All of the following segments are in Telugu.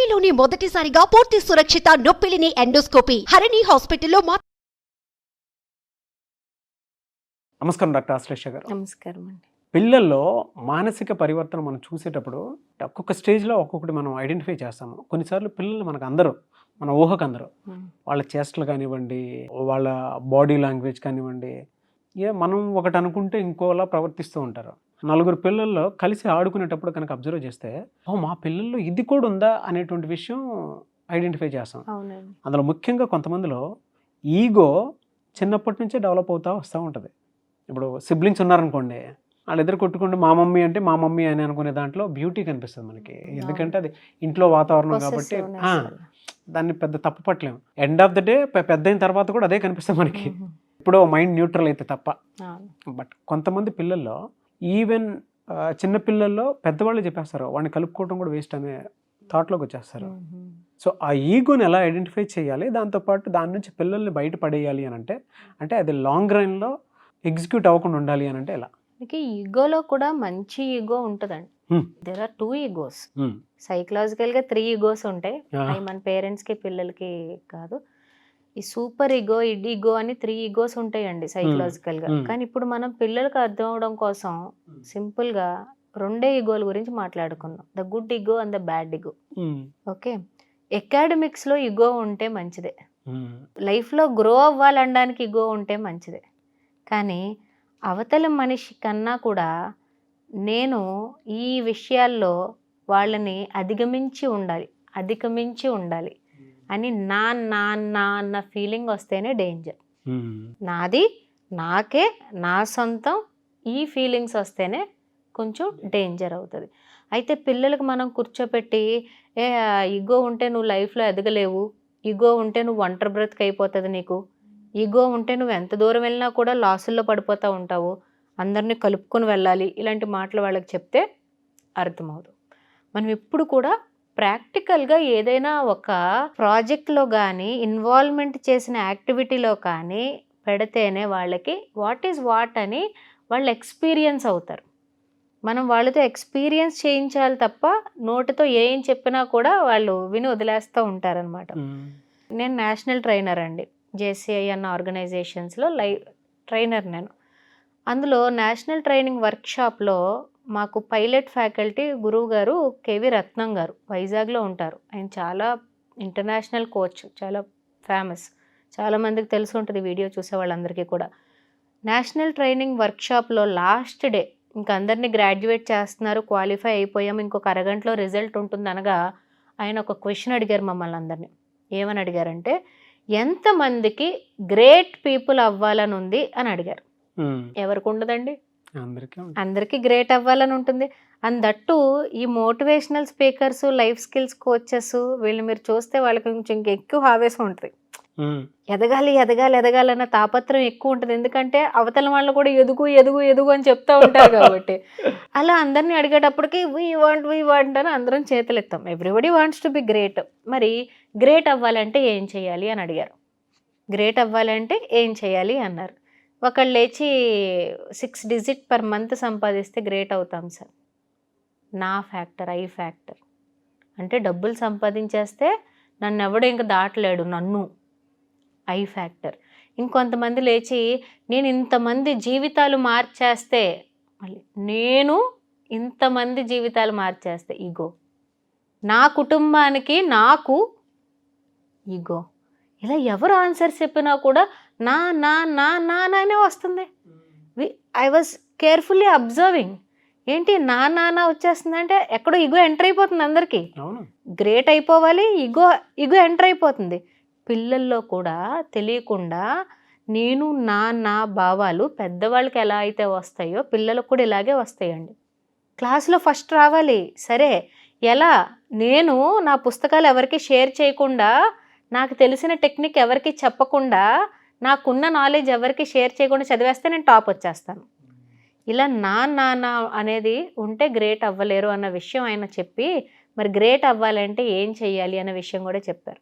ఏపీలోని మొదటిసారిగా పూర్తి సురక్షిత నొప్పిలిని ఎండోస్కోపీ హరిణి హాస్పిటల్లో నమస్కారం డాక్టర్ ఆశ్లేష గారు. నమస్కారం అండి. పిల్లల్లో మానసిక పరివర్తన మనం చూసేటప్పుడు ఒక్కొక్క స్టేజ్లో ఒక్కొక్కటి మనం ఐడెంటిఫై చేస్తాము. కొన్నిసార్లు పిల్లలు మనకు అందరూ మన ఊహకు అందరూ వాళ్ళ చేష్టలు కానివ్వండి, వాళ్ళ బాడీ లాంగ్వేజ్ కానివ్వండి, మనం ఒకటి అనుకుంటే ఇంకోలా ప్రవర్తిస్తూ ఉంటారు. నలుగురు పిల్లల్లో కలిసి ఆడుకునేటప్పుడు కనుక అబ్జర్వ్ చేస్తే మా పిల్లల్లో ఇది కూడా ఉందా అనేటువంటి విషయం ఐడెంటిఫై చేస్తాం. అందులో ముఖ్యంగా కొంతమందిలో ఈగో చిన్నప్పటి నుంచే డెవలప్ అవుతూ వస్తూ ఉంటుంది. ఇప్పుడు సిబ్లింగ్స్ ఉన్నారనుకోండి, వాళ్ళిద్దరు కొట్టుకుంటూ మా మమ్మీ అంటే మా మమ్మీ అని అనుకునే దాంట్లో బ్యూటీ కనిపిస్తుంది మనకి. ఎందుకంటే అది ఇంట్లో వాతావరణం కాబట్టి దాన్ని పెద్ద తప్పు పట్టలేము. ఎండ్ ఆఫ్ ద డే పెద్ద అయిన తర్వాత కూడా అదే కనిపిస్తుంది మనకి, ఇప్పుడు మైండ్ న్యూట్రల్ అయితే తప్ప. బట్ కొంతమంది పిల్లల్లో ఈవెన్ చిన్న పిల్లల్లో పెద్దవాళ్ళు చెప్పేస్తారు వాడిని కలుపుకోవడం కూడా వేస్ట్ అనే థాట్లోకి వచ్చేస్తారు. సో ఆ ఈగోని ఎలా ఐడెంటిఫై చేయాలి, దాంతోపాటు దాని నుంచి పిల్లల్ని బయట పడేయాలి అని అంటే అది లాంగ్ రన్లో ఎగ్జిక్యూట్ అవ్వకుండా ఉండాలి అని అంటే ఎలా? ఈగోలో కూడా మంచి ఈగో ఉంటుందండి. There are 2 egos. సైకలాజికల్ గా 3 ఈగోస్ ఉంటాయి. అవి మన పేరెంట్స్ కి పిల్లలకి కాదు. ఈ సూపర్ ఈగో, ఇడ్ ఈగో అని 3 ఈగోస్ ఉంటాయండి సైకలాజికల్ గా. కానీ ఇప్పుడు మనం పిల్లలకు అర్థం అవడం కోసం సింపుల్ గా 2 ఈగోల గురించి మాట్లాడుకున్నాం, the good ego and the bad ego. Okay, academics లో ఈగో ఉంటే మంచిదే, లైఫ్ లో గ్రో అవ్వాలనడానికి ఈగో ఉంటే మంచిదే. కానీ అవతల మనిషి కన్నా కూడా నేను ఈ విషయాల్లో వాళ్ళని అధిగమించి ఉండాలి అని నా అన్న ఫీలింగ్ వస్తేనే డేంజర్. నాది నాకే, నా సొంతం, ఈ ఫీలింగ్స్ వస్తేనే కొంచెం డేంజర్ అవుతుంది. అయితే పిల్లలకు మనం కూర్చోపెట్టి ఈగో ఉంటే నువ్వు లైఫ్లో ఎదగలేవు, ఈగో ఉంటే నువ్వు ఒంటరి బ్రతికి అయిపోతుంది, నీకు ఈగో ఉంటే నువ్వు ఎంత దూరం వెళ్ళినా కూడా లాసుల్లో పడిపోతూ ఉంటావు, అందరినీ కలుపుకొని వెళ్ళాలి, ఇలాంటి మాటలు వాళ్ళకి చెప్తే అర్థమవుతుంది. మనం ఎప్పుడు కూడా ప్రాక్టికల్గా ఏదైనా ఒక ప్రాజెక్ట్లో కానీ ఇన్వాల్వ్మెంట్ చేసిన యాక్టివిటీలో కానీ పెడితేనే వాళ్ళకి వాట్ ఈజ్ వాట్ అని వాళ్ళు ఎక్స్పీరియన్స్ అవుతారు. మనం వాళ్ళతో ఎక్స్పీరియన్స్ చేయించాలి తప్ప నోటితో ఏం చెప్పినా కూడా వాళ్ళు విని వదిలేస్తూ ఉంటారనమాట. నేను నేషనల్ ట్రైనర్ అండి, జేసీఐ అన్న ఆర్గనైజేషన్స్లో ట్రైనర్ నేను. అందులో నేషనల్ ట్రైనింగ్ వర్క్షాప్లో మాకు పైలట్ ఫ్యాకల్టీ గురువు గారు కేవి రత్నం గారు వైజాగ్లో ఉంటారు. ఆయన చాలా ఇంటర్నేషనల్ కోచ్, చాలా ఫేమస్, చాలామందికి తెలిసి ఉంటుంది వీడియో చూసే వాళ్ళందరికీ కూడా. నేషనల్ ట్రైనింగ్ వర్క్షాప్లో లాస్ట్ డే ఇంక అందరినీ గ్రాడ్యుయేట్ చేస్తున్నారు, క్వాలిఫై అయిపోయాం, ఇంకొక అరగంటలో రిజల్ట్ ఉంటుంది అనగా ఆయన ఒక క్వశ్చన్ అడిగారు మమ్మల్ని అందరినీ. ఏమని అడిగారంటే, ఎంతమందికి గ్రేట్ పీపుల్ అవ్వాలని ఉంది అని అడిగారు. ఎవరికి ఉండదండి, అందరికీ గ్రేట్ అవ్వాలని ఉంటుంది. అండ్ దట్టు ఈ motivational speakers, life skills coaches, వీళ్ళు మీరు చూస్తే వాళ్ళకి కొంచెం ఇంకా ఎక్కువ ఆవేశం ఉంటుంది, ఎదగాలి అన్న తాపత్రం ఎక్కువ ఉంటుంది. ఎందుకంటే అవతల వాళ్ళు కూడా ఎదుగు అని చెప్తా ఉంటారు కాబట్టి. అలా అందరినీ అడిగేటప్పటికి వీ వాంట్ అని అందరం చేతులు ఎత్తాం. Everybody wants to be great. మరి గ్రేట్ అవ్వాలంటే ఏం చేయాలి అని అడిగారు. గ్రేట్ అవ్వాలంటే ఏం చేయాలి అన్నారు. ఒకళ్ళు లేచి 6 digit per month సంపాదిస్తే గ్రేట్ అవుతాం సార్. నా ఫ్యాక్టర్, ఐ ఫ్యాక్టర్ అంటే డబ్బులు సంపాదించేస్తే నన్ను ఎవడో ఇంకా దాటలేడు, నన్ను ఐ ఫ్యాక్టర్. ఇంకొంతమంది లేచి నేను ఇంతమంది జీవితాలు మార్చేస్తే, మళ్ళీ నేను ఇంతమంది జీవితాలు మార్చేస్తే ఈగో. నా కుటుంబానికి నాకు ఈగో. ఇలా ఎవరు ఆన్సర్స్ చెప్పినా కూడా నానే వస్తుంది. I was carefully observing. ఏంటి నా వచ్చేస్తుంది అంటే ఎక్కడో ఈగో ఎంటర్ అయిపోతుంది. అందరికీ గ్రేట్ అయిపోవాలి, ఈగో ఎంటర్ అయిపోతుంది. పిల్లల్లో కూడా తెలియకుండా నేను నా భావాలు పెద్దవాళ్ళకి ఎలా అయితే వస్తాయో పిల్లలకు కూడా ఇలాగే వస్తాయండి. క్లాస్లో ఫస్ట్ రావాలి, సరే ఎలా? నేను నా పుస్తకాలు ఎవరికి షేర్ చేయకుండా, నాకు తెలిసిన టెక్నిక్ ఎవరికి చెప్పకుండా, నాకున్న నాలెడ్జ్ ఎవరికి షేర్ చేయకుండా చదివేస్తే నేను టాప్ వచ్చేస్తాను. ఇలా నా అనేది ఉంటే గ్రేట్ అవ్వలేరు అన్న విషయం ఆయన చెప్పి, మరి గ్రేట్ అవ్వాలంటే ఏం చెయ్యాలి అన్న విషయం కూడా చెప్పారు.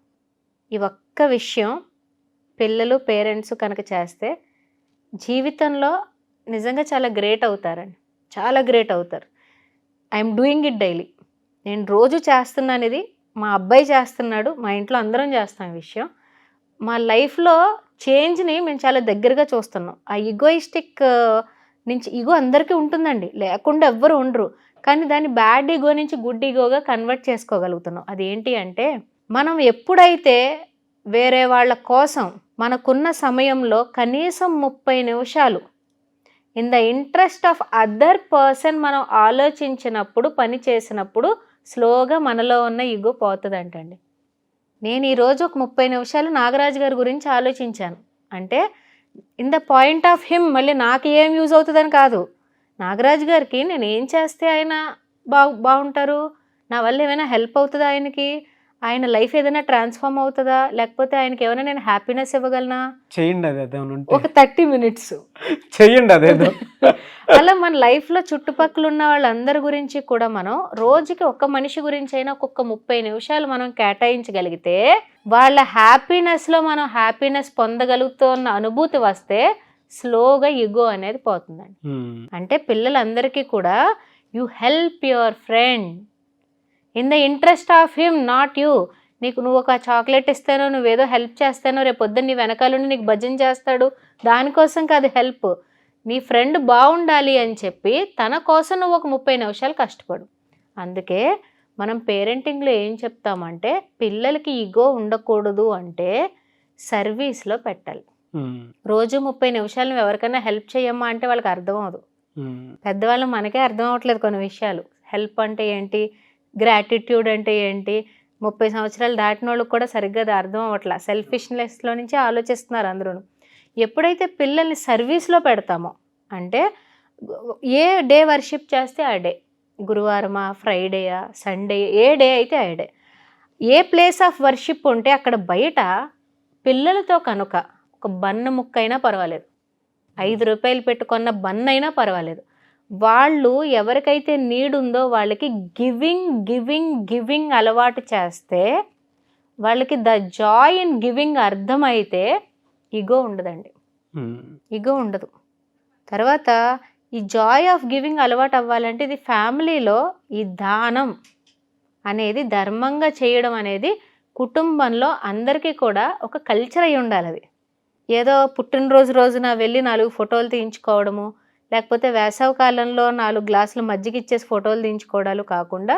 ఈ ఒక్క విషయం పిల్లలు, పేరెంట్స్ కనుక చేస్తే జీవితంలో నిజంగా చాలా గ్రేట్ అవుతారండి, చాలా గ్రేట్ అవుతారు. I'm doing it daily. నేను రోజు చేస్తున్నాను ఇది, మా అబ్బాయి చేస్తున్నాడు, మా ఇంట్లో అందరం చేస్తాం ఈ విషయం. మా లైఫ్లో చేంజ్ని మేము చాలా దగ్గరగా చూస్తున్నాం. ఆ ఈగోయిస్టిక్ నుంచి, ఈగో అందరికీ ఉంటుందండి, లేకుండా ఎవ్వరు ఉండరు, కానీ దాన్ని బ్యాడ్ ఈగో నుంచి గుడ్ ఈగోగా కన్వర్ట్ చేసుకోగలుగుతున్నాం. అదేంటి అంటే, మనం ఎప్పుడైతే వేరే వాళ్ళ కోసం మనకున్న సమయంలో కనీసం 30 నిమిషాలు in the interest of other person మనం ఆలోచించినప్పుడు, పని చేసినప్పుడు స్లోగా మనలో ఉన్న ఈగో పోతుందంటండి. నేను ఈరోజు ఒక 30 నిమిషాలు నాగరాజు గారి గురించి ఆలోచించాను అంటే, in the point of him, మళ్ళీ నాకు ఏం యూజ్ అవుతుందని కాదు, నాగరాజు గారికి నేను ఏం చేస్తే ఆయన బాగుంటారు, నా వల్ల ఏమైనా హెల్ప్ అవుతుందా, ఆయన లైఫ్ ఏదైనా ట్రాన్స్ఫార్మ్ అవుతుందా, లేకపోతే ఆయనకి ఏమైనా నేను హ్యాపీనెస్ ఇవ్వగలనా, చేయండి అదే ఒక 30 minutes చేయండి అదేదో. అలా మన లైఫ్లో చుట్టుపక్కల ఉన్న వాళ్ళందరి గురించి కూడా మనం రోజుకి ఒక్క మనిషి గురించి అయినా ఒక్కొక్క 30 నిమిషాలు మనం కేటాయించగలిగితే, వాళ్ళ హ్యాపీనెస్లో మనం హ్యాపీనెస్ పొందగలుగుతున్న అనుభూతి వస్తే స్లోగా ఈగో అనేది పోతుందండి. అంటే పిల్లలందరికీ కూడా you help your friend in the interest of him, not you. నువ్వు ఒక చాక్లెట్ ఇస్తానో, నువ్వేదో హెల్ప్ చేస్తానో, రేపు పొద్దున్న నీ వెనకాలని నీకు భజన చేస్తాడు, దానికోసం కాదు హెల్ప్. నీ ఫ్రెండ్ బాగుండాలి అని చెప్పి తన కోసం నువ్వు ఒక 30 నిమిషాలు కష్టపడు. అందుకే మనం పేరెంటింగ్లో ఏం చెప్తామంటే, పిల్లలకి ఈగో ఉండకూడదు అంటే సర్వీస్లో పెట్టాలి. రోజు 30 నిమిషాలు నువ్వు ఎవరికైనా హెల్ప్ చేయమ్మా అంటే వాళ్ళకి అర్థం అవ్వదు. పెద్దవాళ్ళు మనకే అర్థం అవ్వట్లేదు కొన్ని విషయాలు. హెల్ప్ అంటే ఏంటి, గ్రాటిట్యూడ్ అంటే ఏంటి, 30 సంవత్సరాలు దాటిన వాళ్ళకి కూడా సరిగ్గా అర్థం అవ్వట్లా. సెల్ఫిష్నెస్లో నుంచి ఆలోచిస్తున్నారు అందరూ. ఎప్పుడైతే పిల్లల్ని సర్వీస్లో పెడతామో, అంటే ఏ డే వర్షిప్ చేస్తే ఆ డే, గురువారమా, ఫ్రైడేయా, సండే, ఏ డే అయితే ఆ day, A place of worship ఉంటే అక్కడ బయట పిల్లలతో కనుక ఒక బన్న ముక్క అయినా పర్వాలేదు, 5 రూపాయలు పెట్టుకున్న బన్న అయినా పర్వాలేదు, వాళ్ళు ఎవరికైతే నీడ్ ఉందో వాళ్ళకి గివింగ్ గివింగ్ గివింగ్ అలవాటు చేస్తే, వాళ్ళకి ద జాయ్ ఇన్ గివింగ్ అర్థమైతే ఈగో ఉండదండి, ఈగో ఉండదు. తర్వాత ఈ జాయ్ ఆఫ్ గివింగ్ అలవాటు అవ్వాలంటే, ఇది ఫ్యామిలీలో ఈ దానం అనేది, ధర్మంగా చేయడం అనేది కుటుంబంలో అందరికీ కూడా ఒక కల్చర్ అయి ఉండాలి. అది ఏదో పుట్టినరోజు రోజున వెళ్ళి 4 ఫోటోలు తీయించుకోవడము, లేకపోతే వేసవి కాలంలో 4 గ్లాసులు మజ్జిగ ఇచ్చేసి ఫోటోలు తీయించుకోవడాలు కాకుండా,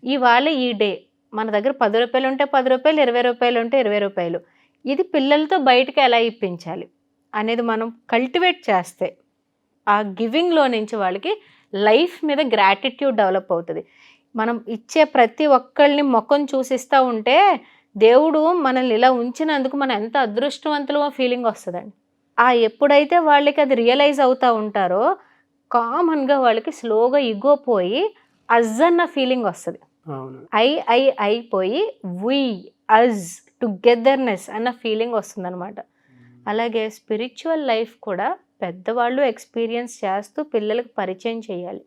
ఇవాళ ఈ డే మన దగ్గర 10 రూపాయలు ఉంటే 10 రూపాయలు, 20 రూపాయలు ఉంటే 20 రూపాయలు, ఇది పిల్లలతో బయటకు ఎలా ఇప్పించాలి అనేది మనం కల్టివేట్ చేస్తే, ఆ గివింగ్లో నుంచి వాళ్ళకి లైఫ్ మీద గ్రాటిట్యూడ్ డెవలప్ అవుతుంది. మనం ఇచ్చే ప్రతి ఒక్కళ్ళని ముఖం చూసిస్తూ ఉంటే, దేవుడు మనల్ని ఇలా ఉంచినందుకు మనం ఎంత అదృష్టవంతులమో ఫీలింగ్ వస్తుందండి. ఎప్పుడైతే వాళ్ళకి అది రియలైజ్ అవుతూ ఉంటారో, కామన్గా వాళ్ళకి స్లోగా ఈగో పోయి అజ్ అన్న ఫీలింగ్ వస్తుంది. ఐ పోయి వి, అజ్, టుగెదర్నెస్ అన్న ఫీలింగ్ వస్తుంది అనమాట. అలాగే స్పిరిచువల్ లైఫ్ కూడా పెద్దవాళ్ళు ఎక్స్పీరియన్స్ చేస్తూ పిల్లలకు పరిచయం చేయాలి.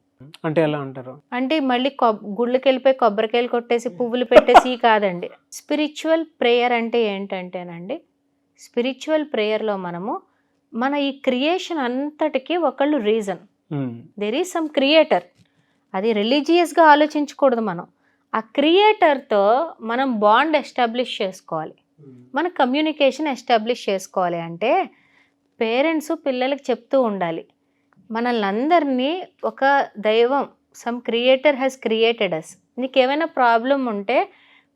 అంటే ఎలా అంటారు అంటే మళ్ళీ గుళ్ళకి వెళ్ళిపోయి కొబ్బరికాయలు కొట్టేసి పువ్వులు పెట్టేసి కాదండి. స్పిరిచువల్ ప్రేయర్ అంటే ఏంటంటేనండి, స్పిరిచువల్ ప్రేయర్లో మనము మన ఈ క్రియేషన్ అంతటికి ఒకళ్ళు reason, there is some creator. అది రిలీజియస్గా ఆలోచించకూడదు. మనం ఆ క్రియేటర్తో మనం బాండ్ ఎస్టాబ్లిష్ చేసుకోవాలి, మన కమ్యూనికేషన్ ఎస్టాబ్లిష్ చేసుకోవాలి. అంటే పేరెంట్స్ పిల్లలకి చెప్తూ ఉండాలి, మనల్ని అందరినీ ఒక దైవం, some creator has created us. నీకు ఏమైనా ప్రాబ్లం ఉంటే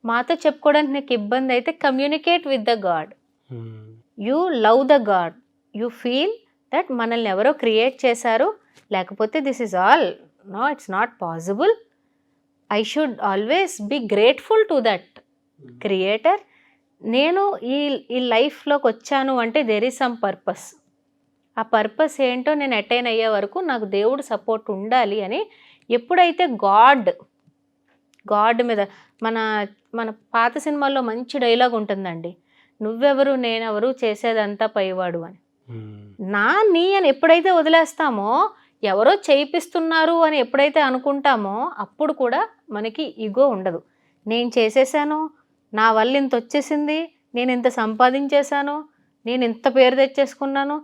మాతో చెప్పుకోవడానికి నీకు ఇబ్బంది అయితే communicate with the god, you love the god, you feel that మనల్ని ఎవరో క్రియేట్ చేశారు, లేకపోతే this is all, no it's not possible, I should always be grateful to that creator. నేను ఈ లైఫ్లోకి వచ్చాను అంటే దెర్ ఈజ్ సమ్ పర్పస్. ఆ పర్పస్ ఏంటో నేను అటైన్ అయ్యే వరకు నాకు దేవుడు సపోర్ట్ ఉండాలి అని ఎప్పుడైతే గాడ్ మీద, మన పాత సినిమాల్లో మంచి డైలాగ్ ఉంటుందండి, నువ్వెవరు నేనెవరు చేసేదంతా పైవాడు అని. నీ అని ఎప్పుడైతే వదిలేస్తామో, ఎవరో చేయిస్తున్నారు అని ఎప్పుడైతే అనుకుంటామో, అప్పుడు కూడా మనకి ఈగో ఉండదు. నేను చేసేసాను, నా వల్ల ఇంత వచ్చేసింది, నేను ఇంత సంపాదించేశాను, నేను ఇంత పేరు తెచ్చేసుకున్నాను,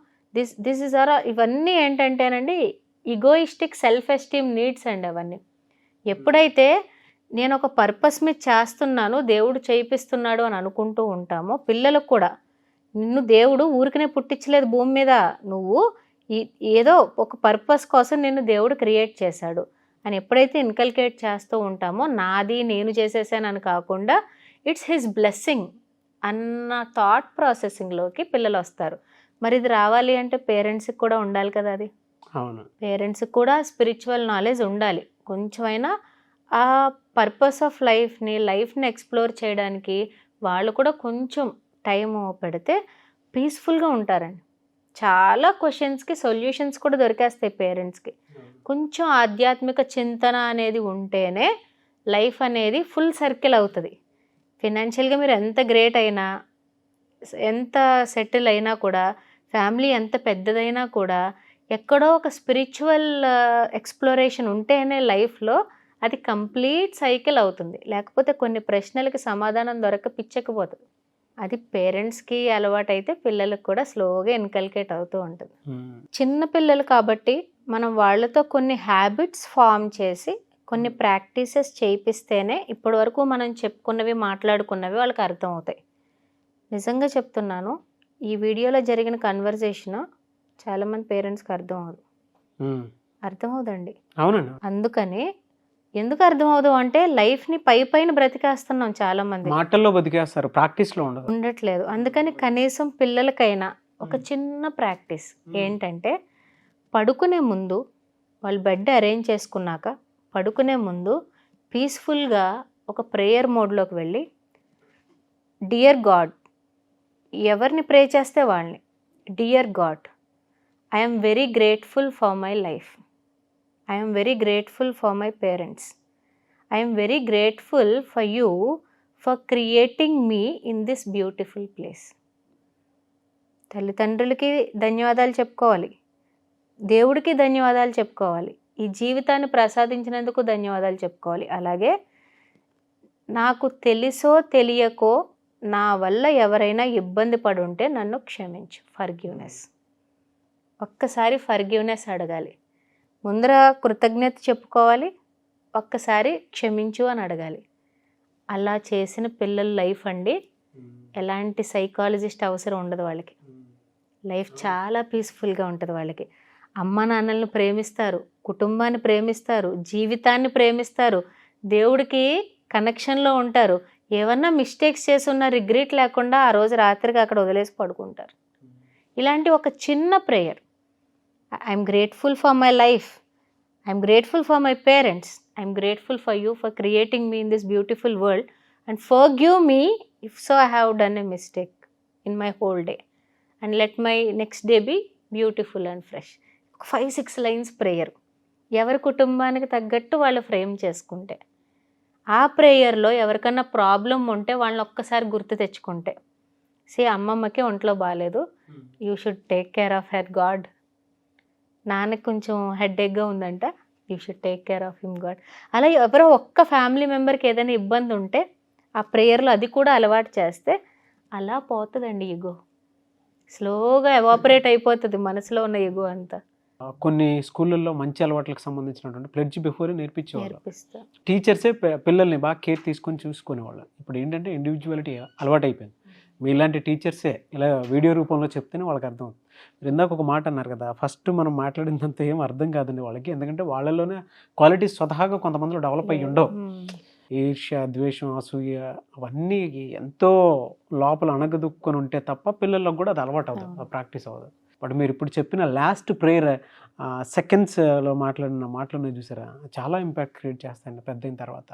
దిస్ ఇస్ ఆర్, ఇవన్నీ ఏంటంటేనండి ఈగోయిస్టిక్ సెల్ఫ్ ఎస్టీమ్ నీడ్స్ అండి. అవన్నీ ఎప్పుడైతే నేను ఒక పర్పస్ మీద చేస్తున్నాను, దేవుడు చేయిస్తున్నాడు అని అనుకుంటూ ఉంటామో, పిల్లలకు కూడా నిన్ను దేవుడు ఊరికనే పుట్టించలేదు భూమి మీద, నువ్వు ఏదో ఒక పర్పస్ కోసం నిన్ను దేవుడు క్రియేట్ చేశాడు అని ఎప్పుడైతే ఇన్కల్కేట్ చేస్తూ ఉంటామో, నాది నేను చేసేసానని కాకుండా ఇట్స్ హిస్ బ్లెస్సింగ్ అన్న థాట్ ప్రాసెసింగ్లోకి పిల్లలు వస్తారు. మరి ఇది రావాలి అంటే పేరెంట్స్కి కూడా ఉండాలి కదా, అది పేరెంట్స్కి కూడా స్పిరిచువల్ నాలెడ్జ్ ఉండాలి. కొంచెమైనా ఆ పర్పస్ ఆఫ్ లైఫ్ని ఎక్స్ప్లోర్ చేయడానికి వాళ్ళు కూడా కొంచెం టైం పెడితే పీస్ఫుల్గా ఉంటారండి. చాలా క్వశ్చన్స్కి సొల్యూషన్స్ కూడా దొరికేస్తాయి పేరెంట్స్కి. కొంచెం ఆధ్యాత్మిక చింతన అనేది ఉంటేనే లైఫ్ అనేది ఫుల్ సర్కిల్ అవుతుంది. ఫినాన్షియల్గా మీరు ఎంత గ్రేట్ అయినా, ఎంత సెటిల్ అయినా కూడా, ఫ్యామిలీ ఎంత పెద్దదైనా కూడా, ఎక్కడో ఒక స్పిరిచువల్ ఎక్స్ప్లోరేషన్ ఉంటేనే లైఫ్లో అది కంప్లీట్ సైకిల్ అవుతుంది. లేకపోతే కొన్ని ప్రశ్నలకి సమాధానం దొరక పిచ్చకపోతుంది. అది పేరెంట్స్కి అలవాటు అయితే పిల్లలకు కూడా స్లోగా ఇన్కల్కేట్ అవుతూ ఉంటుంది. చిన్న పిల్లలు కాబట్టి మనం వాళ్ళతో కొన్ని హ్యాబిట్స్ ఫామ్ చేసి కొన్ని ప్రాక్టీసెస్ చేయిస్తేనే ఇప్పటి వరకు మనం చెప్పుకున్నవి, మాట్లాడుకున్నవి వాళ్ళకి అర్థం అవుతాయి. నిజంగా చెప్తున్నాను, ఈ వీడియోలో జరిగిన కన్వర్జేషన్ చాలామంది పేరెంట్స్కి అర్థమవుదండి. అవునండి. అందుకని ఎందుకు అర్థమవుదు అంటే లైఫ్ని పైన బ్రతికేస్తున్నాం, చాలామంది మాటల్లో బతికేస్తారు, ప్రాక్టీస్లో ఉండట్లేదు. అందుకని కనీసం పిల్లలకైనా ఒక చిన్న ప్రాక్టీస్ ఏంటంటే, పడుకునే ముందు వాళ్ళు బెడ్ అరేంజ్ చేసుకున్నాక పడుకునే ముందు పీస్ఫుల్గా ఒక ప్రేయర్ మోడ్లోకి వెళ్ళి, డియర్ గాడ్, ఎవరిని ప్రే చేస్తే వాళ్ళని, dear God, I'm very grateful for my life, I'm very grateful for my parents, I'm very grateful for you for creating me in this beautiful place. తల్లిదండ్రులకి ధన్యవాదాలు చెప్పుకోవాలి, దేవుడికి ధన్యవాదాలు చెప్పుకోవాలి, ఈ జీవితాన్ని ప్రసాదించినందుకు ధన్యవాదాలు చెప్పుకోవాలి. అలాగే నాకు తెలుసో తెలియకో నా వల్ల ఎవరైనా ఇబ్బంది పడి ఉంటే నన్ను క్షమించు, ఫర్గివ్నెస్. ఒక్కసారి ఫర్గివ్నెస్ అడగాలి, ముందర కృతజ్ఞత చెప్పుకోవాలి, ఒక్కసారి క్షమించు అని అడగాలి. అలా చేసిన పిల్లల లైఫ్ అండి, ఎలాంటి సైకాలజిస్ట్ అవసరం ఉండదు వాళ్ళకి. లైఫ్ చాలా పీస్ఫుల్గా ఉంటుంది వాళ్ళకి. అమ్మ నాన్నలను ప్రేమిస్తారు, కుటుంబాన్ని ప్రేమిస్తారు, జీవితాన్ని ప్రేమిస్తారు, దేవుడికి కనెక్షన్లో ఉంటారు. ఏమన్నా మిస్టేక్స్ చేసి ఉన్న రిగ్రెట్ లేకుండా ఆ రోజు రాత్రికి అక్కడ వదిలేసి పడుకుంటారు. ఇలాంటి ఒక చిన్న prayer, I'm grateful for my life, I'm grateful for my parents, I'm grateful for you for creating me in this beautiful world and forgive me if so I have done a mistake in my whole day and let my next day be beautiful and fresh. 5-6 lines prayer, ఎవరి కుటుంబానికి తగ్గట్టు వాళ్ళు ఫ్రేమ్ చేసుకుంటే, ఆ ప్రేయర్లో ఎవరికన్నా ప్రాబ్లం ఉంటే వాళ్ళని ఒక్కసారి గుర్తు తెచ్చుకుంటే, అమ్మమ్మకి ఒంట్లో బాగాలేదు, you should take care of her god. నాన్నకి కొంచెం హెడేక్గా ఉందంట, you should take care of him god. అలా ఎవరో ఒక్క ఫ్యామిలీ మెంబర్కి ఏదైనా ఇబ్బంది ఉంటే ఆ ప్రేయర్లో అది కూడా అలవాటు చేస్తే అలా పోతుందండి ఈగో. స్లోగా ఎవాపరేట్ అయిపోతుంది మనసులో ఉన్న ఈగో అంతా. కొన్ని స్కూళ్ళల్లో మంచి అలవాట్లకు సంబంధించినటువంటి ప్లెడ్జ్ బిఫోర్ నేర్పించేవాళ్ళు. టీచర్సే పిల్లల్ని బాగా కేర్ తీసుకొని చూసుకునేవాళ్ళు. ఇప్పుడు ఏంటంటే ఇండివిజువాలిటీ అలవాటు అయిపోయింది. మీలాంటి టీచర్సే ఇలా వీడియో రూపంలో చెప్తేనే వాళ్ళకి అర్థం అవుతుంది. మీరు ఇందాక ఒక మాట అన్నారు కదా, ఫస్ట్ మనం మాట్లాడినంత ఏం అర్థం కాదండి వాళ్ళకి. ఎందుకంటే వాళ్ళలోనే క్వాలిటీస్ స్వతహాగా కొంతమందిలో డెవలప్ అయ్యి ఉండవు. ఈర్ష్య, ద్వేషం, అసూయ అవన్నీ ఎంతో లోపల అణగదుక్కొని ఉంటే తప్ప పిల్లల్లో కూడా అది అలవాటు అవుతుంది, ప్రాక్టీస్ అవ్వదు. బట్ మీరు ఇప్పుడు చెప్పిన లాస్ట్ ప్రేయర్ సెకండ్స్లో మాట్లాడిన మాటలు చూసారా, చాలా ఇంపాక్ట్ క్రియేట్ చేస్తాయండి పెద్ద అయిన తర్వాత.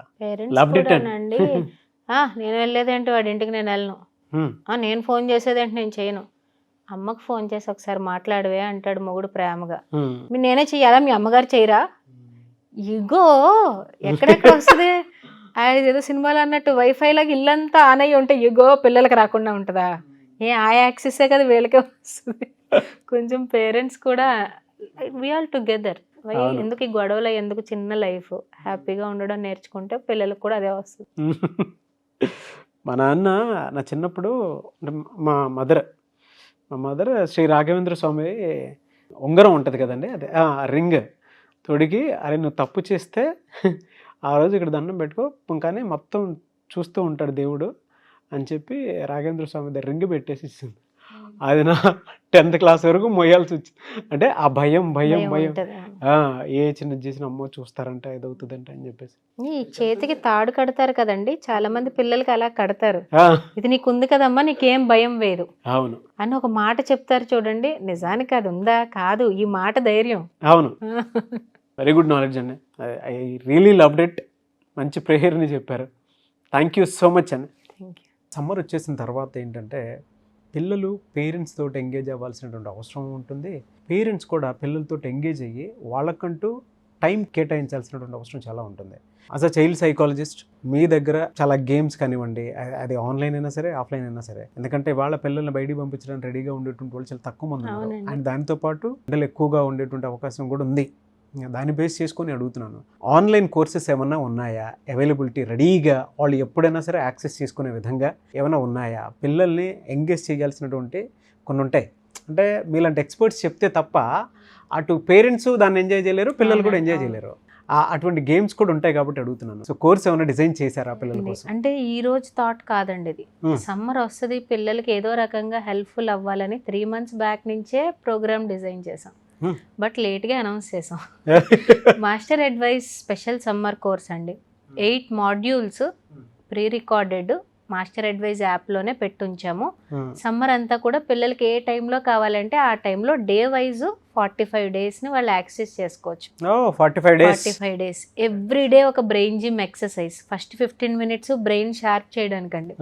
నేను వెళ్ళేదేంటి వాడి ఇంటికి నేను వెళ్ళను, నేను ఫోన్ చేసేదేంటి నేను చేయను, అమ్మకు ఫోన్ చేసి ఒకసారి మాట్లాడవే అంటాడు మొగుడు ప్రేమగా. నేనే చెయ్యాలా, మీ అమ్మగారు చేయరా? ఇగో ఎక్కడెక్కడ వస్తుంది. ఏదో సినిమాలో అన్నట్టు వైఫై లాగా ఇల్లంతా ఆన్ అయ్యి ఉంటే ఇగో పిల్లలకి రాకుండా ఉంటుందా? ఆ యాక్సెసే కదా వీళ్ళకే వస్తుంది. కొంచెం పేరెంట్స్ కూడా వి ఆల్ టుగెదర్, ఎందుకు ఈ గొడవలు, ఎందుకు చిన్న లైఫ్, హ్యాపీగా ఉండడం నేర్చుకుంటే పిల్లలకు కూడా అదే వస్తుంది. మా నాన్న నా చిన్నప్పుడు మా మదర్ శ్రీ రాఘవేంద్ర స్వామి ఉంగరం ఉంటుంది కదండి, అదే రింగ్ తొడిగి, అరే నువ్వు తప్పు చేస్తే ఆ రోజు ఇక్కడ దండం పెట్టుకో, కానీ మొత్తం చూస్తూ ఉంటాడు దేవుడు అని చెప్పి రాఘవేంద్ర స్వామి దగ్గర రింగ్ పెట్టేసి ఇచ్చింది. అది నా 10th క్లాస్ వరకు మొయ్యాల్సి వచ్చింది. అంటే ఆ భయం భయం భయం ఉంటది. ఏ చిన్నది చేసిన అమ్మో చూస్తారంట ఏదవుతుందంట అని చెప్పేసి. ఈ చేతికి తాడు కడతారు కదండి, చాలా మంది పిల్లలకి అలా కడతారు. ఆ, ఇది నీకు ఉంది కదమ్మా, నీకేం భయం వేరు అవును అని ఒక మాట చెప్తారు చూడండి. నిజానికి అది ఉందా కాదు, ఈ మాట ధైర్యం. అవును, వెరీ గుడ్ నాలెడ్జ్ అండి. I really loved it. మంచి ప్రేయర్ని చెప్పారు. థ్యాంక్ యూ సో మచ్ అండి. Thank you. సమ్మర్ వచ్చేసిన తర్వాత ఏంటంటే పిల్లలు పేరెంట్స్ తోటి ఎంగేజ్ అవ్వాల్సినటువంటి అవసరం ఉంటుంది. పేరెంట్స్ కూడా పిల్లలతో ఎంగేజ్ అయ్యి వాళ్ళకంటూ టైం కేటాయించాల్సినటువంటి అవసరం చాలా ఉంటుంది. యాజ్ అ చైల్డ్ సైకాలజిస్ట్ మీ దగ్గర చాలా గేమ్స్ కానివ్వండి, అది ఆన్లైన్ అయినా సరే ఆఫ్లైన్ అయినా సరే, ఎందుకంటే వాళ్ళ పిల్లల్ని బయటికి పంపించడానికి రెడీగా ఉండేటువంటి వాళ్ళు చాలా తక్కువ మంది ఉన్నారు. అండ్ దాంతోపాటు పిల్లలు ఎక్కువగా ఉండేటువంటి అవకాశం కూడా ఉంది. దాన్ని బేస్ చేసుకొని అడుగుతున్నాను, ఆన్లైన్ కోర్సెస్ ఏమన్నా ఉన్నాయా, అవైలబిలిటీ రెడీగా వాళ్ళు ఎప్పుడైనా సరే యాక్సెస్ చేసుకునే విధంగా ఏమైనా ఉన్నాయా? పిల్లల్ని ఎంగేజ్ చేయాల్సినటువంటి కొన్ని ఉంటాయి. అంటే మీలాంటి ఎక్స్పర్ట్స్ చెప్తే తప్ప అటు పేరెంట్స్ దాన్ని ఎంజాయ్ చేయలేరు, పిల్లలు కూడా ఎంజాయ్ చేయలేరు. అటువంటి గేమ్స్ కూడా ఉంటాయి కాబట్టి అడుగుతున్నాను. సో కోర్స్ ఏమైనా డిజైన్ చేశారా పిల్లల కోసం? అంటే ఈ రోజు థాట్ కాదండి, ఇది సమ్మర్ వస్తుంది పిల్లలకి ఏదో రకంగా హెల్ప్ఫుల్ అవ్వాలని 3 months బ్యాక్ నుంచే ప్రోగ్రామ్ డిజైన్ చేసాం. బట్ లేట్గా అనౌన్స్ చేసాం. Master advice special summer course అండి. 8 modules pre recorded master advise యాప్లోనే పెట్టుంచాము. సమ్మర్ అంతా కూడా పిల్లలకి ఏ టైంలో కావాలంటే ఆ టైంలో డే వైజ్ 45 daysని వాళ్ళు యాక్సెస్ చేసుకోవచ్చు. 45 days ఎవ్రీ డే ఒక brain gym exercise. First 15 minutes brain sharp చేయడానికండి.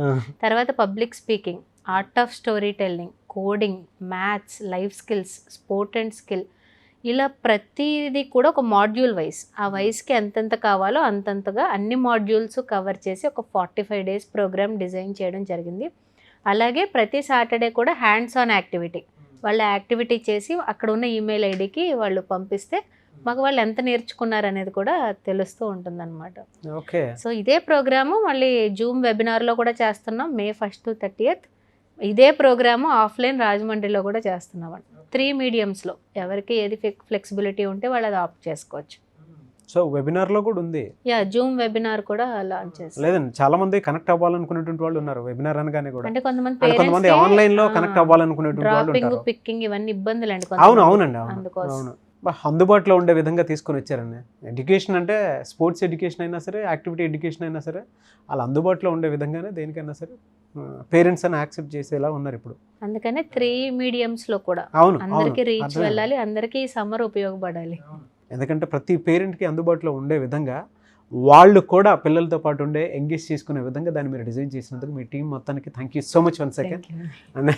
తర్వాత public speaking, art of story telling, coding, maths, life skills, sport and skill, ఇలా ప్రతిదీ కూడా ఒక మాడ్యూల్ వైజ్, ఆ వయసుకి ఎంతెంత కావాలో అంతంతగా అన్ని మాడ్యూల్స్ కవర్ చేసి ఒక 45 days ప్రోగ్రామ్ డిజైన్ చేయడం జరిగింది. అలాగే ప్రతి సాటర్డే కూడా హ్యాండ్స్ ఆన్ యాక్టివిటీ, వాళ్ళ యాక్టివిటీ చేసి అక్కడ ఉన్న ఈమెయిల్ ఐడికి వాళ్ళు పంపిస్తే మాకు వాళ్ళు ఎంత నేర్చుకున్నారు అనేది కూడా తెలుస్తూ ఉంటుందన్నమాట. ఓకే. సో ఇదే ప్రోగ్రాము మళ్ళీ జూమ్ వెబినార్లో కూడా చేస్తున్నాం. May 1st to 30th. ఇదే ప్రోగ్రాము ఆఫ్లైన్ రాజమండ్రిలో కూడా చేస్తున్నాం. 3 mediumsలో ఎవరికి ఏది ఫ్లెక్సిబిలిటీ ఉంటే వాళ్ళు అది ఆప్ట్ చేసుకోవచ్చు. సో వెబినార్లో కూడా ఉంది. జూమ్ వెబినార్ కూడా లాంచ్ చేస్తాం. లేదండి, చాలా మంది కనెక్ట్ అవ్వాలనుకునేటువంటి వాళ్ళు ఉన్నారు వెబినార్ అనగానే కూడా. అంటే కొంతమంది ఆన్లైన్ లో కనెక్ట్ అవ్వాలనుకునేటువంటి వాళ్ళు డ్రాపింగ్, ఉంటారు. పిక్కింగ్ ఇవన్నీ ఇబ్బందులు అండి. అవునండి, అందుకోసం అవును. అందుబాటులో ఉండే విధంగా తీసుకొని వచ్చారండి. ఎడ్యుకేషన్ అంటే స్పోర్ట్స్ ఎడ్యుకేషన్ అయినా సరే, యాక్టివిటీ ఎడ్యుకేషన్ అయినా సరే, అలా అందుబాటులో ఉండే విధంగానే దేనికైనా సరే పేరెంట్స్ అని యాక్సెప్ట్ చేసేలా ఉన్నారు ఇప్పుడు. అందుకనే 3 mediumsలో కూడా అందరికీ రీచ్ వెళ్ళాలి, అందరికీ సమ్మర్ ఉపయోగపడాలి. ఎందుకంటే ప్రతి పేరెంట్కి అందుబాటులో ఉండే విధంగా వాళ్ళు కూడా పిల్లలతో పాటు ఉండే ఎంగేజ్ చేసుకునే విధంగా దాన్ని మీరు డిజైన్ చేసినందుకు మీ టీం మొత్తానికి thank you so much once again. And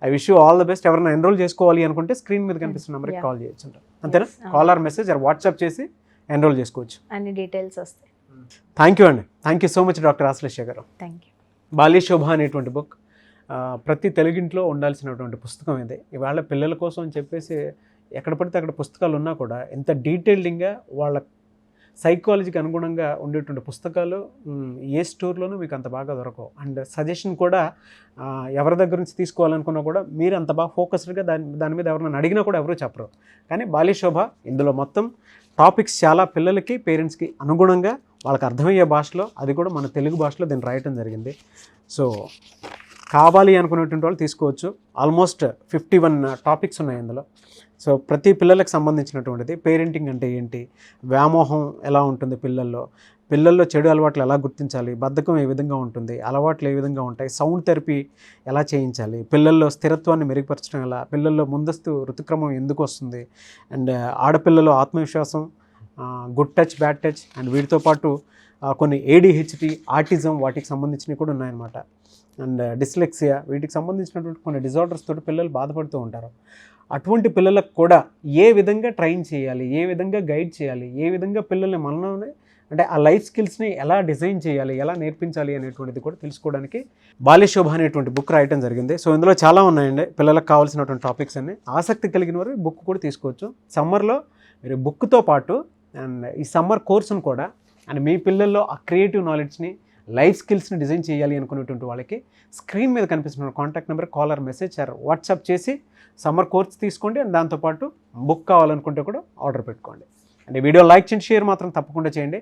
I wish you all the best. ఎవరైనా ఎన్రోల్ చేసుకోవాలి అనుకుంటే స్క్రీన్ మీద కనిపిస్తున్న నెంబర్కి కాల్ చేయొచ్చు, అంతేనా? Call or message or WhatsApp చేసి ఎన్రోల్ చేసుకోవచ్చు, అన్ని డీటెయిల్స్ వస్తాయి. థ్యాంక్ యూ అండి. Thank you so much doctor Ashlesha గారు. Thank you. బాల్యశోభ అనేటువంటి బుక్ ప్రతి తెలుగింట్లో ఉండాల్సినటువంటి పుస్తకం ఇది. ఇవాళ పిల్లల కోసం అని చెప్పేసి ఎక్కడ పడితే అక్కడ పుస్తకాలు ఉన్నా కూడా ఎంత డీటెయిల్డ్గా వాళ్ళ సైకాలజీకి అనుగుణంగా ఉండేటువంటి పుస్తకాలు ఏ స్టోర్లోనూ మీకు అంత బాగా దొరకవు. అండ్ సజెషన్ కూడా ఎవరి దగ్గర నుంచి తీసుకోవాలనుకున్నా కూడా మీరు అంత బాగా ఫోకస్డ్గా దాని మీద ఎవరైనా అడిగినా కూడా ఎవరూ చెప్పరు. కానీ బాల్యశోభ ఇందులో మొత్తం టాపిక్స్ చాలా పిల్లలకి, పేరెంట్స్కి అనుగుణంగా వాళ్ళకి అర్థమయ్యే భాషలో, అది కూడా మన తెలుగు భాషలో దీన్ని రాయటం జరిగింది. సో కావాలి అనుకునేటువంటి వాళ్ళు తీసుకోవచ్చు. ఆల్మోస్ట్ 51 టాపిక్స్ ఉన్నాయి ఇందులో. సో ప్రతి పిల్లలకు సంబంధించినటువంటిది. పేరెంటింగ్ అంటే ఏంటి, వ్యామోహం ఎలా ఉంటుంది పిల్లల్లో చెడు అలవాట్లు ఎలా గుర్తించాలి, బద్ధకం ఏ విధంగా ఉంటుంది, అలవాట్లు ఏ విధంగా ఉంటాయి, సౌండ్ థెరపీ ఎలా చేయించాలి, పిల్లల్లో స్థిరత్వాన్ని మెరుగుపరచడం ఎలా, పిల్లల్లో ముందస్తు ఋతుక్రమం ఎందుకు వస్తుంది, అండ్ ఆడపిల్లలు ఆత్మవిశ్వాసం, good touch, bad touch, and వీటితో పాటు కొన్ని ADHD, ఆటిజం, వాటికి సంబంధించినవి కూడా ఉన్నాయన్నమాట. అండ్ డిస్లెక్సియా, వీటికి సంబంధించినటువంటి కొన్ని డిజార్డర్స్ తోటి పిల్లలు బాధపడుతూ ఉంటారు. అటువంటి పిల్లలకు కూడా ఏ విధంగా ట్రైన్ చేయాలి, ఏ విధంగా గైడ్ చేయాలి, ఏ విధంగా పిల్లల్ని మనలోనే అంటే ఆ లైఫ్ స్కిల్స్ని ఎలా డిజైన్ చేయాలి, ఎలా నేర్పించాలి అనేటువంటిది కూడా తెలుసుకోవడానికి బాల్యశోభ అనేటువంటి బుక్ రాయటం జరిగింది. సో ఇందులో చాలా ఉన్నాయండి పిల్లలకు కావాల్సినటువంటి టాపిక్స్ అన్ని. ఆసక్తి కలిగిన వారు బుక్ కూడా తీసుకోవచ్చు. సమ్మర్లో మీరు బుక్తో పాటు అండ్ ఈ సమ్మర్ కోర్సును కూడా అండ్ మీ పిల్లల్లో ఆ క్రియేటివ్ నాలెడ్జ్ని, లైఫ్ స్కిల్స్ని డిజైన్ చేయాలి అనుకునేటువంటి వాళ్ళకి స్క్రీన్ మీద కనిపిస్తున్న contact number, call or message or WhatsApp చేసి సమ్మర్ కోర్స్ తీసుకోండి. అండ్ దాంతోపాటు బుక్ కావాలనుకుంటే కూడా ఆర్డర్ పెట్టుకోండి. అండ్ ఈ వీడియో లైక్ చేయండి, షేర్ మాత్రం తప్పకుండా చేయండి.